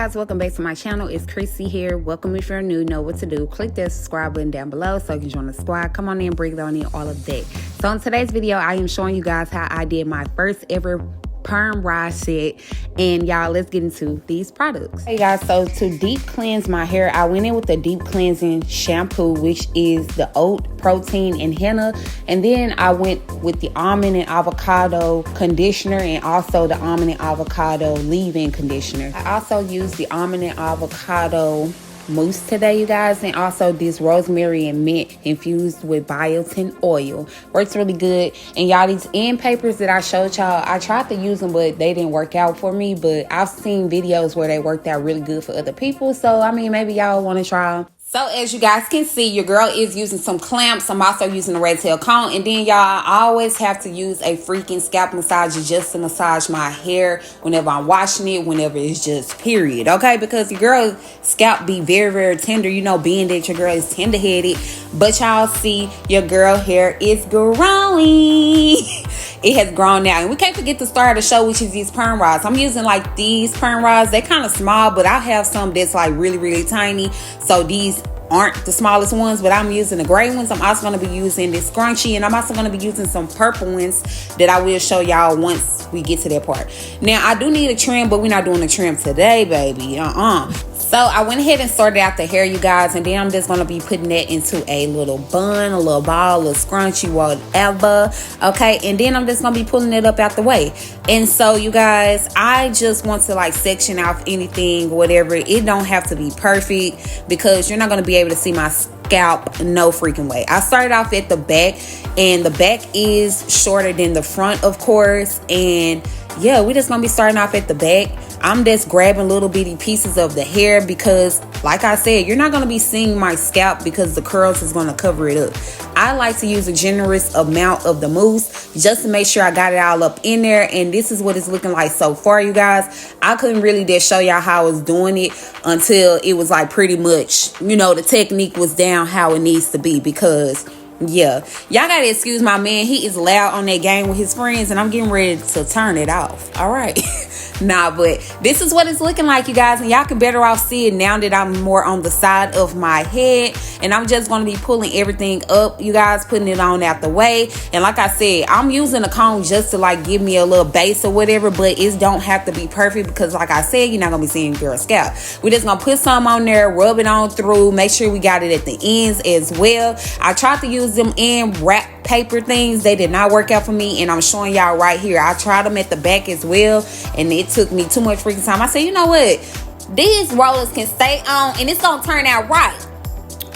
guys, welcome back to my channel. It's Chrissy here. Welcome if you're new, know what to do. Click that subscribe button down below so you can join the squad. Come on in, bring it on in, all of that. So in today's video, I am showing you guys how I did my first ever perm rise set, and y'all, let's get into these products. Hey guys, so to deep cleanse my hair, I went in with the deep cleansing shampoo, which is the oat protein and henna, and then I went with the almond and avocado conditioner and also the almond and avocado leave-in conditioner. I also used the almond and avocado mousse today, you guys, and also this rosemary and mint infused with biotin oil. Works really good. And y'all, these end papers that I showed y'all, I tried to use them, but they didn't work out for me. But I've seen videos where they worked out really good for other people. So, I mean, maybe y'all want to try them. So as you guys can see, your girl is using some clamps. I'm also using a red tail comb. And then y'all, I always have to use a freaking scalp massager just to massage my hair whenever I'm washing it, whenever it's just period. Okay, because your girl's scalp be very, very tender. You know, being that your girl is tender headed. But y'all see, your girl hair is growing. It has grown now. And we can't forget the star of the show, which is these perm rods. I'm using like these perm rods. They're kind of small, but I have some that's like really, really tiny. So these aren't the smallest ones, but I'm using the gray ones. I'm also going to be using this scrunchie, and I'm also going to be using some purple ones that I will show y'all once we get to that part. Now, I do need a trim, but we're not doing a trim today, baby. So I went ahead and sorted out the hair, you guys, and then I'm just going to be putting that into a little bun, a little ball, a little scrunchie, whatever. Okay, and then I'm just going to be pulling it up out the way. And so, you guys, I just want to like section out anything, whatever. It don't have to be perfect because you're not going to be able to see my scalp no freaking way. I started off at the back, and the back is shorter than the front, of course. And yeah, we're just going to be starting off at the back. I'm just grabbing little bitty pieces of the hair because, like I said, you're not going to be seeing my scalp because the curls is going to cover it up. I like to use a generous amount of the mousse just to make sure I got it all up in there. And this is what it's looking like so far, you guys. I couldn't really just show y'all how I was doing it until it was like pretty much, you know, the technique was down how it needs to be because yeah, y'all gotta excuse my man. He is loud on that game with his friends, and I'm getting ready to turn it off. All right. Nah, but this is what it's looking like, you guys, and y'all can better off see it now that I'm more on the side of my head. And I'm just going to be pulling everything up, you guys, putting it on out the way. And like I said, I'm using a comb just to like give me a little base or whatever, but it don't have to be perfect because like I said, you're not going to be seeing girl's scalp. We're just going to put some on there, rub it on through, make sure we got it at the ends as well. I tried to use them in wrap paper things. They did not work out for me, and I'm showing y'all right here. I tried them at the back as well, and it took me too much freaking time. I said, you know what, these rollers can stay on and it's gonna turn out right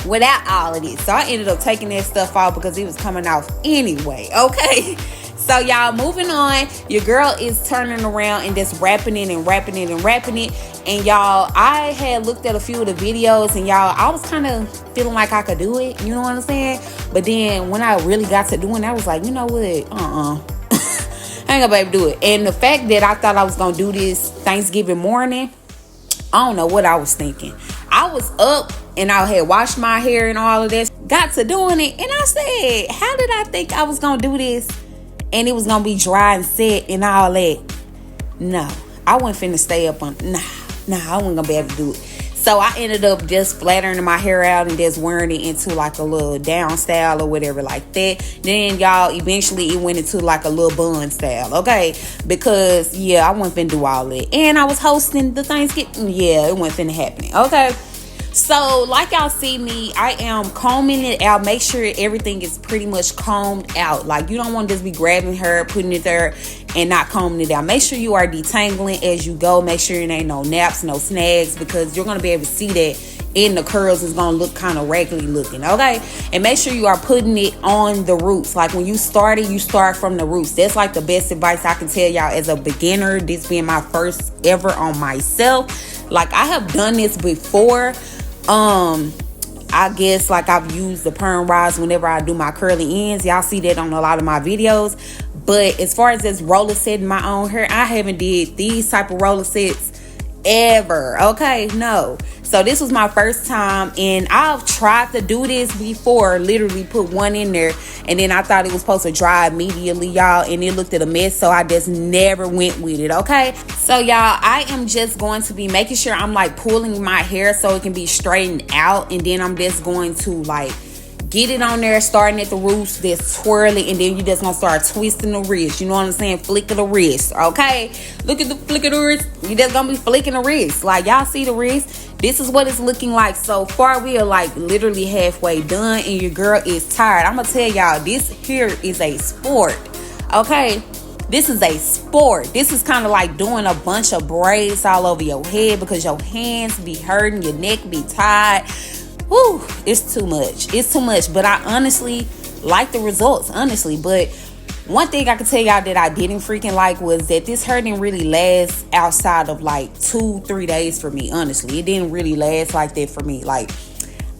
without all of this. So I ended up taking that stuff off because it was coming off anyway. Okay, so y'all, moving on, your girl is turning around and just wrapping it and wrapping it and wrapping it. And y'all, I had looked at a few of the videos, and y'all, I was kind of feeling like I could do it, you know what I'm saying? But then when I really got to doing it, I was like, you know what, I ain't gonna be able to do it. And the fact that I thought I was gonna do this Thanksgiving morning, I don't know what I was thinking. I was up and I had washed my hair and all of this, got to doing it, and I said, how did I think I was gonna do this and it was gonna be dry and set and all that? No, I wasn't finna stay up on, I wasn't gonna be able to do it. So I ended up just flattering my hair out and just wearing it into like a little down style or whatever like that. Then y'all, eventually it went into like a little bun style, okay? Because yeah, I wasn't finna do all that. And I was hosting the Thanksgiving. Yeah, it wasn't finna happen, okay? So like y'all see me, I am combing it out. Make sure everything is pretty much combed out. Like you don't want to just be grabbing her, putting it there and not combing it out. Make sure you are detangling as you go. Make sure it ain't no naps, no snags, because you're going to be able to see that in the curls is going to look kind of raggedy looking, okay? And make sure you are putting it on the roots. Like when you start it, you start from the roots. That's like the best advice I can tell y'all as a beginner, this being my first ever on myself. Like I have done this before. I guess like I've used the perm rods whenever I do my curly ends. Y'all see that on a lot of my videos. But as far as this roller set in my own hair, I haven't did these type of roller sets ever. Okay, no. So this was my first time, and I've tried to do this before. Literally put one in there, and then I thought it was supposed to dry immediately, y'all, and it looked at a mess, so I just never went with it. Okay, so y'all, I am just going to be making sure I'm like pulling my hair so it can be straightened out, and then I'm just going to like get it on there, starting at the roots, just twirl it, and then you just gonna start twisting the wrist. You know what I'm saying? Flick of the wrist, okay? Look at the flick of the wrist. You just gonna be flicking the wrist. Like, y'all see the wrist? This is what it's looking like so far. We are like literally halfway done, and your girl is tired. I'm gonna tell y'all, this here is a sport, okay? This is a sport. This is kind of like doing a bunch of braids all over your head because your hands be hurting, your neck be tired. Whew, it's too much. It's too much. But I honestly like the results, honestly. But one thing I can tell y'all that I didn't freaking like was that this hair didn't really last outside of like 2-3 days for me, honestly. It didn't really last like that for me. Like,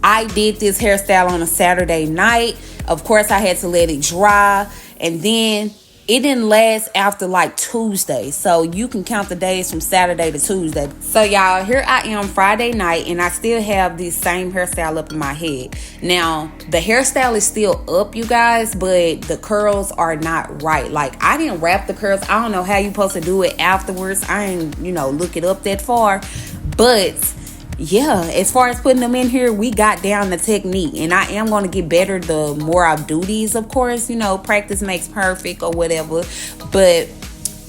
I did this hairstyle on a Saturday night. Of course, I had to let it dry. And then it didn't last after like Tuesday. So you can count the days from Saturday to Tuesday. So y'all, here I am Friday night, and I still have this same hairstyle up in my head. Now, the hairstyle is still up, you guys, but the curls are not right. Like, I didn't wrap the curls. I don't know how you supposed to do it afterwards. I ain't, look it up that far. But yeah, as far as putting them in here, we got down the technique, and I am going to get better the more I do these, of course. Practice makes perfect or whatever, but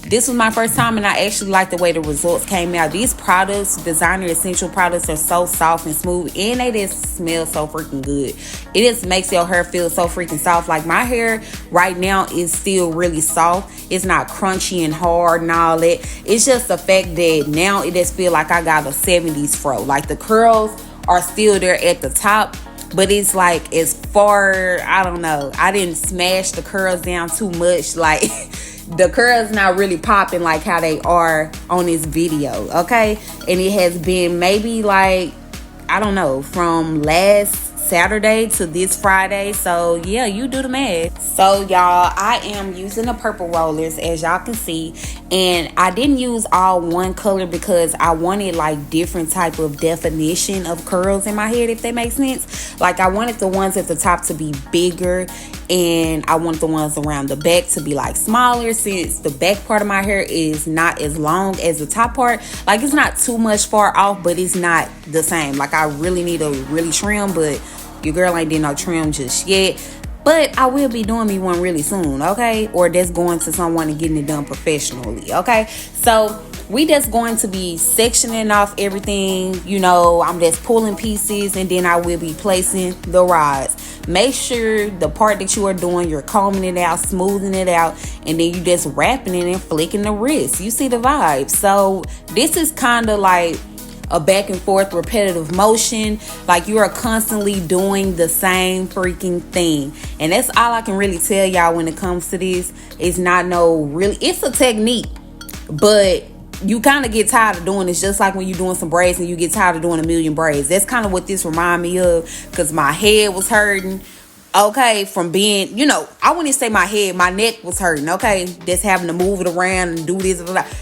this was my first time, and I actually like the way the results came out. These products, designer essential products, are so soft and smooth, and they just smell so freaking good. It just makes your hair feel so freaking soft. Like, my hair right now is still really soft. It's not crunchy and hard and all that. It's just the fact that now it just feel like I got a 70s fro. Like, the curls are still there at the top, but it's like as far, I don't know, I didn't smash the curls down too much. Like, the curls not really popping like how they are on this video, okay? And it has been maybe like, I don't know, from last Saturday to this Friday. So yeah, you do the math. So y'all, I am using the purple rollers, as y'all can see, and I didn't use all one color because I wanted like different type of definition of curls in my head, if that makes sense. Like, I wanted the ones at the top to be bigger, and I want the ones around the back to be like smaller, since the back part of my hair is not as long as the top part. Like, it's not too much far off, but it's not the same. Like, I really need to really trim, but your girl ain't did no trim just yet. But I will be doing me one really soon, okay? Or just going to someone and getting it done professionally, okay? So we just going to be sectioning off everything. I'm just pulling pieces, and then I will be placing the rods. Make sure the part that you are doing, you're combing it out, smoothing it out, and then you just wrapping it and flicking the wrist. You see the vibe. So this is kind of like a back and forth repetitive motion. Like, you are constantly doing the same freaking thing, and that's all I can really tell y'all when it comes to this. It's not it's a technique, but you kind of get tired of doing this, just like when you're doing some braids and you get tired of doing a million braids. That's kind of what this remind me of, because my head was hurting, okay, from being, I wouldn't say my head, my neck was hurting, okay, just having to move it around and do this,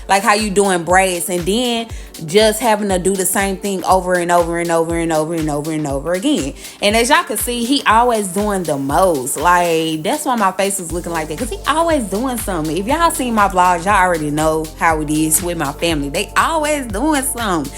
like how you doing braids, and then just having to do the same thing over and over and over and over and over and over again. And as y'all can see, he always doing the most. Like, that's why my face is looking like that, because he always doing something. If y'all seen my vlogs, y'all already know how it is with my family. They always doing something.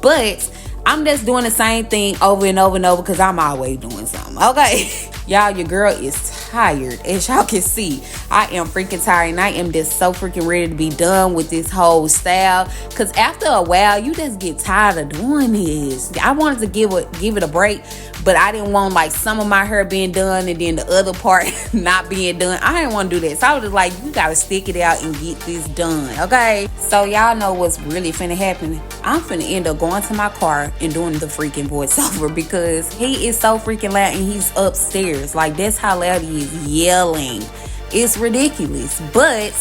But I'm just doing the same thing over and over and over because I'm always doing something, okay? Y'all, your girl is tired. As y'all can see, I am freaking tired, and I am just so freaking ready to be done with this whole style, because after a while, you just get tired of doing this. I wanted to give it a break, but I didn't want like some of my hair being done and then the other part not being done. I didn't want to do that. So I was just like, you gotta stick it out and get this done, okay? So y'all know what's really finna happen. I'm finna end up going to my car and doing the freaking voiceover, because he is so freaking loud, and he's upstairs. Like, that's how loud he is yelling. It's ridiculous. But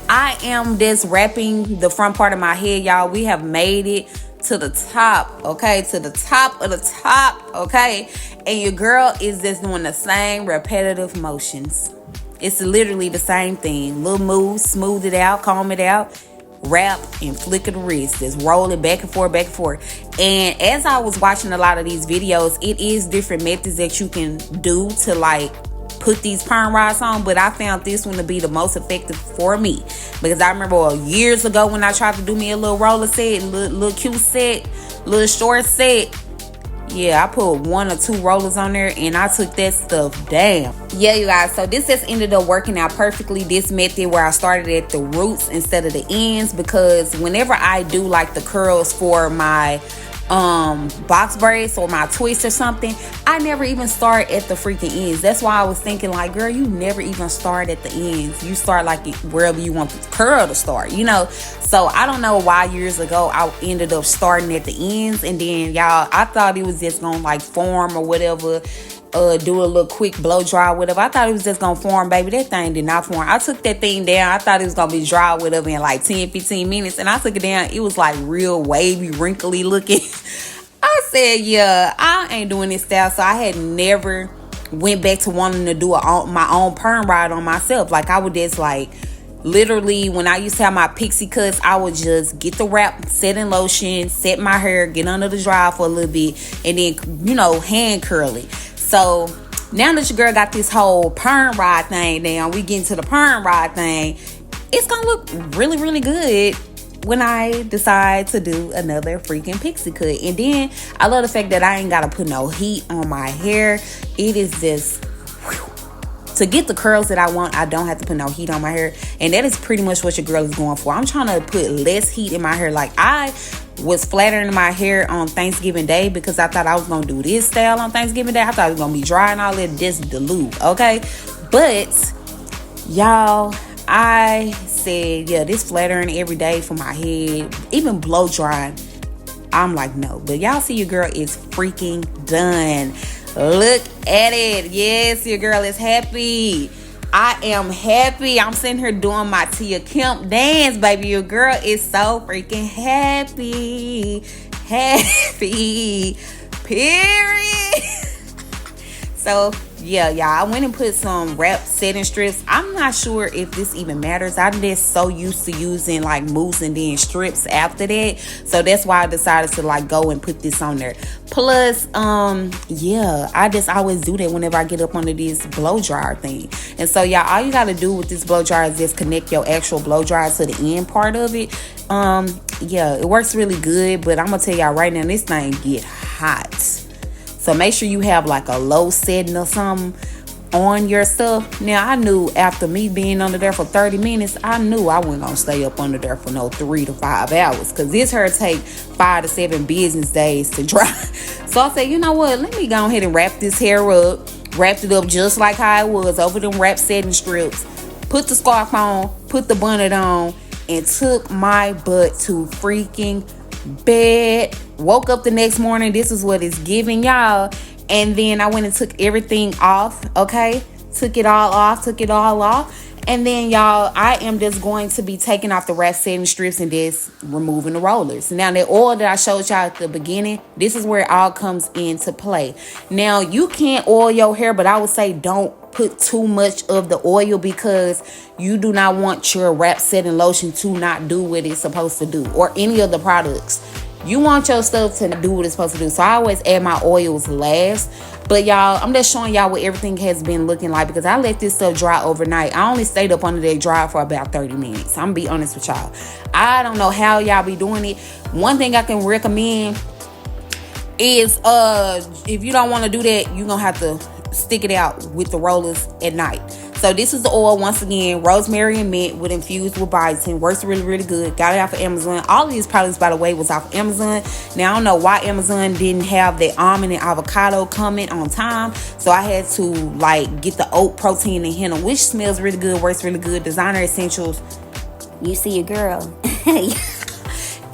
I am just wrapping the front part of my head, y'all. We have made it to the top, okay? To the top of the top, okay? And your girl is just doing the same repetitive motions. It's literally the same thing. Little moves, smooth it out, comb it out, wrap, and flick of the wrist. Just roll it back and forth, back and forth. And as I was watching a lot of these videos, it is different methods that you can do to like put these perm rods on, but I found this one to be the most effective for me, because I remember years ago when I tried to do me a little roller set, little cute set, little short set. Yeah, I put 1 or 2 rollers on there and I took that stuff down. Yeah, you guys, so this just ended up working out perfectly, this method where I started at the roots instead of the ends, because whenever I do like the curls for my box braids or my twist or something, I never even start at the freaking ends. That's why I was thinking like, girl, you never even start at the ends. You start like wherever you want the curl to start, you know. So I don't know why years ago I ended up starting at the ends, and then y'all, I thought it was just gonna like form or whatever, do a little quick blow dry or whatever. I thought it was just gonna form, baby. That thing did not form. I took that thing down. I thought it was gonna be dry or whatever in like 10-15 minutes, and I took it down. It was like real wavy, wrinkly looking. I said, yeah, I ain't doing this style. So I had never went back to wanting to do my own perm rod on myself. Like, I would just like, literally, when I used to have my pixie cuts, I would just get the wrap, set in lotion, set my hair, get under the dryer for a little bit, and then, you know, hand curl it. So now that your girl got this whole perm rod thing down, we get into the perm rod thing, it's gonna look really, really good when I decide to do another freaking pixie cut. And then I love the fact that I ain't gotta put no heat on my hair. It is just to get the curls that I want. I don't have to put no heat on my hair, and that is pretty much what your girl is going for. I'm trying to put less heat in my hair. Like, I was flattering my hair on Thanksgiving Day because I thought I was gonna do this style on Thanksgiving Day. I thought it was gonna be dry and all that, just dilute, okay? But y'all, I said, yeah, this flattering every day for my head, even blow drying, I'm like, no. But y'all see your girl is freaking done. Look at it. Yes, your girl is happy. I am happy. I'm sitting here doing my 𝘽𝙪𝙨 dance, baby. Your girl is so freaking happy. Happy. Period. So yeah, y'all, I went and put some wrap setting strips. I'm not sure if this even matters. I'm just so used to using like mousse and then strips after that, so that's why I decided to like go and put this on there. Plus, yeah, I just always do that whenever I get up under this blow dryer thing. And so y'all, all you gotta do with this blow dryer is just connect your actual blow dryer to the end part of it. Yeah, it works really good, but I'm gonna tell y'all right now, this thing get hot. So make sure you have like a low setting or something on your stuff. Now, I knew after me being under there for 30 minutes, I knew I wasn't gonna stay up under there for no 3 to 5 hours, because this hair take 5 to 7 business days to dry. So I said, you know what, let me go ahead and wrap this hair up. Wrapped it up just like how it was over them wrap setting strips. Put the scarf on, put the bonnet on, and took my butt to freaking bed. Woke up the next morning. This is what it's giving, y'all. And then I went and took everything off. Okay, took it all off. And then, y'all, I am just going to be taking off the wrap setting strips and just removing the rollers. Now, the oil that I showed y'all at the beginning, this is where it all comes into play. Now, you can't oil your hair, but I would say don't put too much of the oil, because you do not want your wrap setting lotion to not do what it's supposed to do, or any of the products. You want your stuff to do what it's supposed to do. So I always add my oils last. But y'all, I'm just showing y'all what everything has been looking like, because I let this stuff dry overnight. I only stayed up under that dry for about 30 minutes. I'm gonna be honest with y'all. I don't know how y'all be doing it. One thing I can recommend is if you don't want to do that, you're gonna have to stick it out with the rollers at night. So this is the oil, once again, rosemary and mint with infused with biotin. Works really, really good. Got it off of Amazon. All of these products, by the way, was off of Amazon. Now, I don't know why Amazon didn't have the almond and avocado coming on time. So I had to like get the oat protein and henna, which smells really good, works really good. Designer essentials. You see your girl.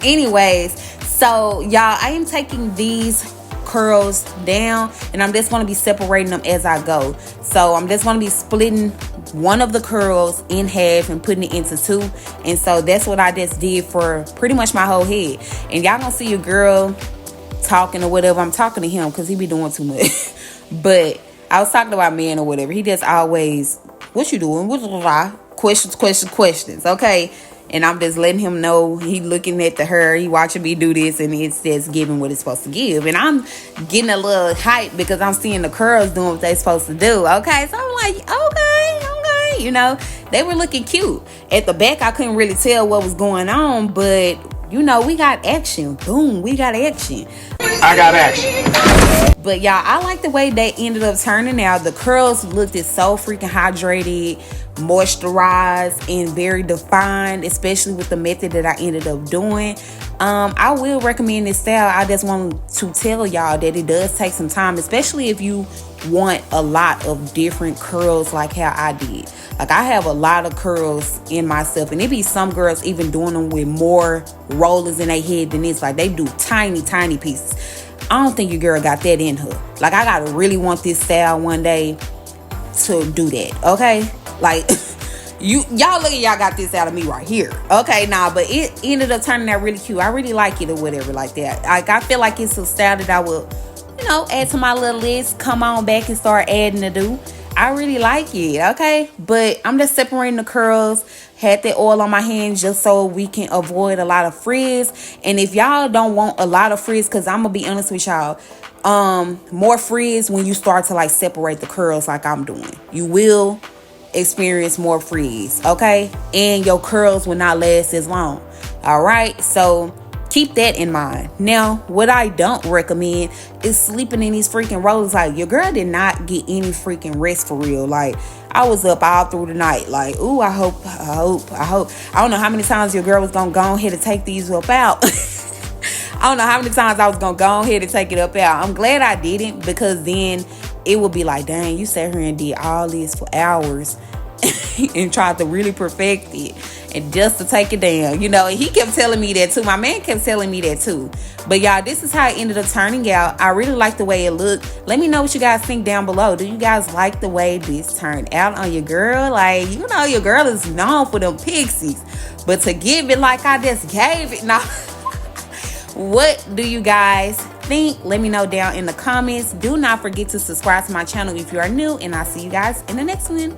Anyways, so y'all, I am taking these curls down, and I'm just going to be separating them as I go. So I'm just going to be splitting one of the curls in half and putting it into 2. And so that's what I just did for pretty much my whole head. And y'all gonna see your girl talking or whatever. I'm talking to him because he be doing too much. But I was talking about man or whatever. He just always, what you doing? Questions. Okay. and I'm just letting him know. He looking at the hair, he watching me do this, and it's just giving what it's supposed to give. And I'm getting a little hype because I'm seeing the curls doing what they're supposed to do. Okay, so I'm like, okay, you know, they were looking cute. At the back, I couldn't really tell what was going on, but you know, we got action. Boom, we got action. I got action. But y'all, I like the way they ended up turning out. The curls looked so freaking hydrated, moisturized, and very defined, especially with the method that I ended up doing. I will recommend this style. I just want to tell y'all that it does take some time, especially if you want a lot of different curls like how I did. Like, I have a lot of curls in myself, and it be some girls even doing them with more rollers in their head than this. Like, they do tiny pieces. I don't think your girl got that in her. Like, I gotta really want this style one day to do that, okay? Like, y'all look at y'all got this out of me right here, okay? Nah, but it ended up turning out really cute. I really like it or whatever like that. Like, I feel like it's a style that I will, you know, add to my little list. Come on back and start adding to do. I really like it, okay? But I'm just separating the curls. Had that oil on my hands just so we can avoid a lot of frizz. And if y'all don't want a lot of frizz, because I'm gonna be honest with y'all, more frizz when you start to like separate the curls like I'm doing. You will experience more frizz, okay? And your curls will not last as long. All right, so keep that in mind. Now, what I don't recommend is sleeping in these freaking rollers. Like, your girl did not get any freaking rest for real. Like, I was up all through the night. Like, ooh, I hope. I don't know how many times your girl was gonna go ahead and take these up out. I don't know how many times I was gonna go ahead and take it up out. I'm glad I didn't, because then it would be like, dang, you sat here and did all this for hours and tried to really perfect it, and just to take it down, you know. And he kept telling me that too. My man kept telling me that too. But y'all, this is how it ended up turning out. I really like the way it looked. Let me know what you guys think down below. Do you guys like the way this turned out on your girl? Like, you know, your girl is known for them pixies, but to give it like I just gave it, now what do you guys think? Let me know down in the comments. Do not forget to subscribe to my channel if you are new, and I'll see you guys in the next one.